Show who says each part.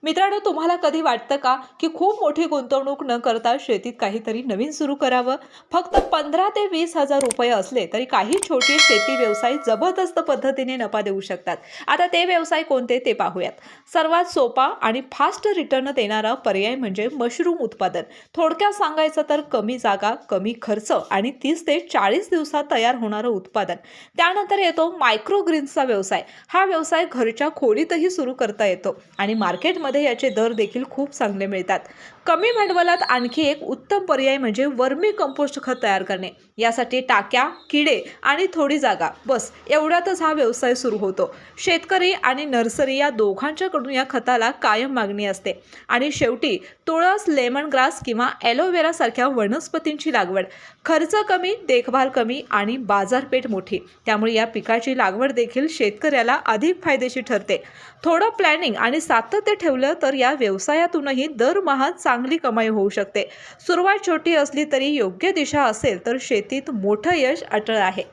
Speaker 1: मित्रांनो, तुम्हाला कधी वाटतं का की खूप मोठी गुंतवणूक न करता शेतीत काहीतरी नवीन सुरू करावं? फक्त 15 ते 20 हजार रुपये असले तरी काही छोटे शेती व्यवसाय जबरदस्त पद्धतीने नफा देऊ शकतात. आता ते व्यवसाय कोणते ते पाहूयात. सर्वात सोपा आणि फास्ट रिटर्न देणारा पर्याय म्हणजे मशरूम उत्पादन. थोडक्यात सांगायचं तर कमी जागा, कमी खर्च आणि 30 ते 40 दिवसात तयार होणारं उत्पादन. त्यानंतर येतो मायक्रोग्रीन्सचा व्यवसाय. हा व्यवसाय घरच्या खोलीतही सुरू करता येतो आणि मार्केटमध्ये याचे दर देखील खूप चांगले मिळतात. कमी भांडवलात आणखी एक उत्तम पर्याय म्हणजे वर्मी कंपोस्ट खत तयार करणे. यासाठी टाक्या, किडे आणि थोडी जागा, बस एवढ्यातच हा व्यवसाय सुरू होतो. शेतकरी आणि नर्सरी या दोघांच्याकडून या खताला कायम मागणी असते. आणि शेवटी तुळस, लेमन ग्रास किंवा ॲलोवेरा सारख्या वनस्पतींची लागवड. खर्च कमी, देखभाल कमी आणि बाजारपेठ मोठी. त्यामुळे या पिकाची लागवड देखील शेतकऱ्याला अधिक फायदेशीर ठरते. थोडं प्लॅनिंग आणि सातत्य ठेवलं तर या व्यवसायातूनही दरमहा चांगली कमाई होऊ शकते. सुरुवात छोटी असली तरी योग्य दिशा असेल तर शेतीत मोठं यश अटळ आहे.